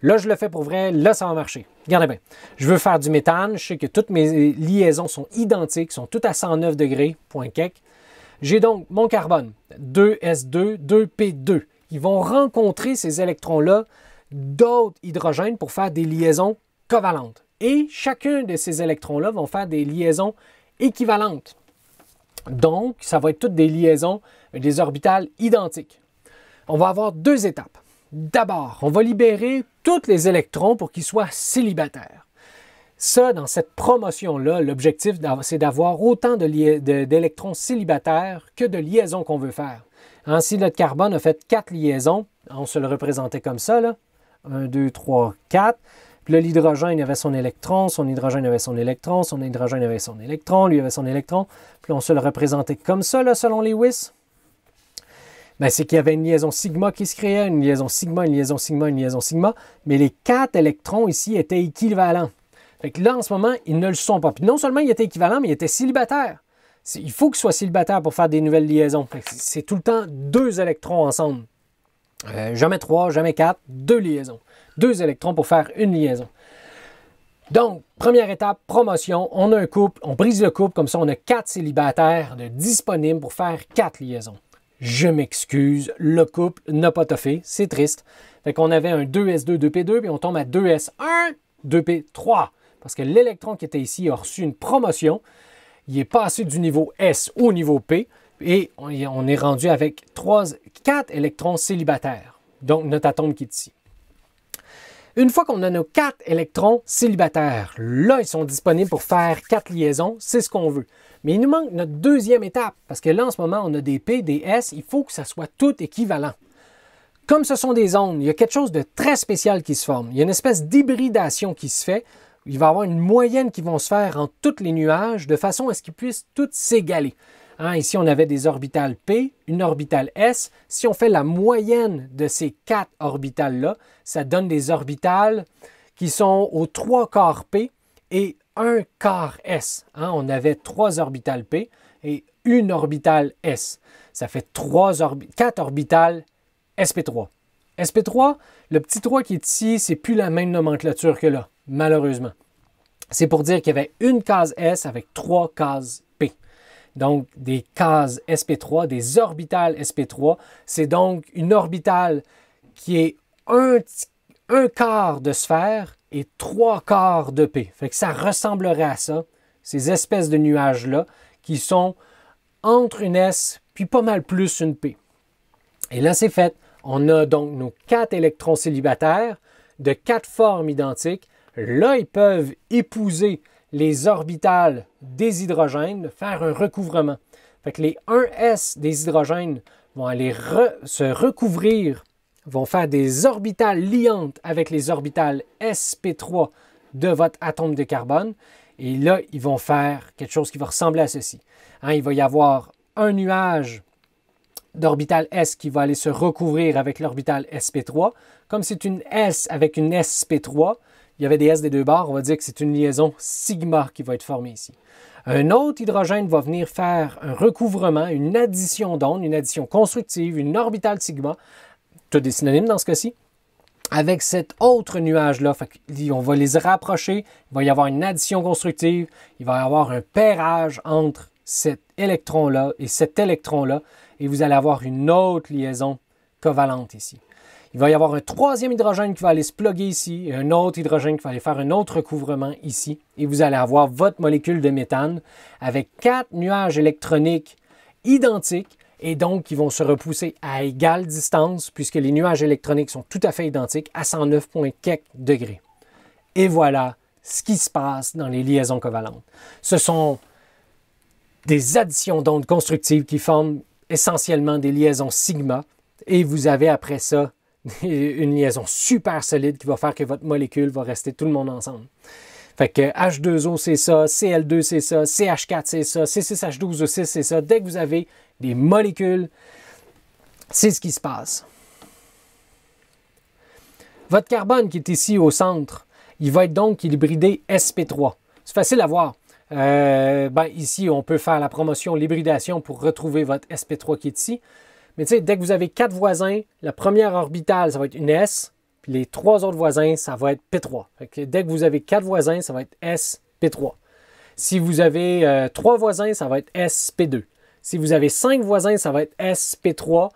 Là, je le fais pour vrai, là, ça va marcher. Regardez bien, je veux faire du méthane, je sais que toutes mes liaisons sont identiques, sont toutes à 109 degrés, point kek. J'ai donc mon carbone, 2s2, 2p2. Ils vont rencontrer ces électrons-là d'autres hydrogènes pour faire des liaisons covalentes. Et chacun de ces électrons-là vont faire des liaisons équivalentes. Donc, ça va être toutes des liaisons, des orbitales identiques. On va avoir deux étapes. D'abord, on va libérer tous les électrons pour qu'ils soient célibataires. Ça, dans cette promotion-là, l'objectif, c'est d'avoir autant d'électrons célibataires que de liaisons qu'on veut faire. Hein, si notre carbone a fait 4 liaisons, on se le représentait comme ça, là. 1, 2, 3, 4. Puis là, l'hydrogène avait son électron, son hydrogène avait son électron, son hydrogène avait son électron, lui avait son électron. Puis là, on se le représentait comme ça, là, selon Lewis. Bien, c'est qu'il y avait une liaison sigma qui se créait, une liaison sigma, une liaison sigma, une liaison sigma. Mais les 4 électrons ici étaient équivalents. Fait que là, en ce moment, ils ne le sont pas. Puis non seulement ils étaient équivalents, mais ils étaient célibataires. Il faut qu'ils soient célibataires pour faire des nouvelles liaisons. C'est tout le temps 2 électrons ensemble. Jamais 3, jamais 4, 2 liaisons. 2 électrons pour faire une liaison. Donc, première étape, promotion. On a un couple, on brise le couple, comme ça on a 4 célibataires disponibles pour faire 4 liaisons. Je m'excuse, le couple n'a pas toffé, c'est triste. Fait qu'on avait un 2s2, 2p2, puis on tombe à 2s1, 2p3. Parce que l'électron qui était ici a reçu une promotion. Il est passé du niveau S au niveau P et on est rendu avec 4 électrons célibataires. Donc, notre atome qui est ici. Une fois qu'on a nos 4 électrons célibataires, là, ils sont disponibles pour faire 4 liaisons. C'est ce qu'on veut. Mais il nous manque notre deuxième étape parce que là, en ce moment, on a des P, des S. Il faut que ça soit tout équivalent. Comme ce sont des ondes, il y a quelque chose de très spécial qui se forme. Il y a une espèce d'hybridation qui se fait. Il va y avoir une moyenne qui va se faire entre tous les nuages de façon à ce qu'ils puissent tous s'égaler. Hein, ici, on avait des orbitales P, une orbitale S. Si on fait la moyenne de ces 4 orbitales-là, ça donne des orbitales qui sont aux 3 quarts P et 1 quart S. Hein, on avait 3 orbitales P et une orbitale S. Ça fait 4 orbitales sp3. sp3, le petit 3 qui est ici, c'est plus la même nomenclature que là, malheureusement. C'est pour dire qu'il y avait une case S avec 3 cases P. Donc, des cases sp3, des orbitales sp3. C'est donc une orbitale qui est un quart de sphère et 3 quarts de P. Fait que ça ressemblerait à ça, ces espèces de nuages-là, qui sont entre une S puis pas mal plus une P. Et là, c'est fait. On a donc nos 4 électrons célibataires de 4 formes identiques. Là, ils peuvent épouser les orbitales des hydrogènes, faire un recouvrement. Fait que les 1s des hydrogènes vont aller se recouvrir, vont faire des orbitales liantes avec les orbitales sp3 de votre atome de carbone. Et là, ils vont faire quelque chose qui va ressembler à ceci. Hein, il va y avoir un nuage d'orbital S qui va aller se recouvrir avec l'orbital sp3. Comme c'est une S avec une sp3, il y avait des S des deux bords, on va dire que c'est une liaison sigma qui va être formée ici. Un autre hydrogène va venir faire un recouvrement, une addition d'ondes, une addition constructive, une orbitale sigma, tout des synonymes dans ce cas-ci, avec cet autre nuage-là. On va les rapprocher, il va y avoir une addition constructive, il va y avoir un pairage entre cet électron-là et cet électron-là, et vous allez avoir une autre liaison covalente ici. Il va y avoir un troisième hydrogène qui va aller se plugger ici, et un autre hydrogène qui va aller faire un autre recouvrement ici, et vous allez avoir votre molécule de méthane avec 4 nuages électroniques identiques, et donc qui vont se repousser à égale distance, puisque les nuages électroniques sont tout à fait identiques à 109 quelques degrés. Et voilà ce qui se passe dans les liaisons covalentes. Ce sont des additions d'ondes constructives qui forment essentiellement des liaisons sigma, et vous avez après ça une liaison super solide qui va faire que votre molécule va rester tout le monde ensemble. Fait que H2O c'est ça, Cl2 c'est ça, CH4 c'est ça, C6H12O6 c'est ça. Dès que vous avez des molécules, c'est ce qui se passe. Votre carbone qui est ici au centre, il va être donc hybridé sp3. C'est facile à voir. Ici, on peut faire la promotion, l'hybridation pour retrouver votre sp3 qui est ici. Mais tu sais, dès que vous avez 4 voisins, la première orbitale, ça va être une S. Puis les 3 autres voisins, ça va être P3. Fait que dès que vous avez 4 voisins, ça va être SP3. Si vous avez 3 voisins, ça va être SP2. Si vous avez 5 voisins, ça va être SP3,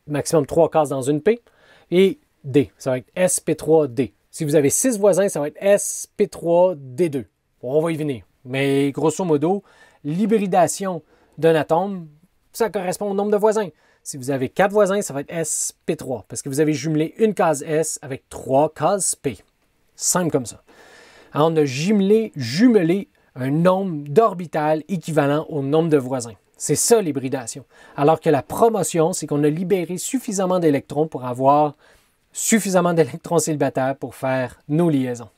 maximum 3 cases dans une P. Et D, ça va être SP3D. Si vous avez 6 voisins, ça va être SP3D2. On va y venir. Mais grosso modo, l'hybridation d'un atome, ça correspond au nombre de voisins. Si vous avez 4 voisins, ça va être SP3, parce que vous avez jumelé une case S avec 3 cases P. Simple comme ça. Alors, on a jumelé un nombre d'orbitales équivalent au nombre de voisins. C'est ça l'hybridation. Alors que la promotion, c'est qu'on a libéré suffisamment d'électrons pour avoir suffisamment d'électrons célibataires pour faire nos liaisons.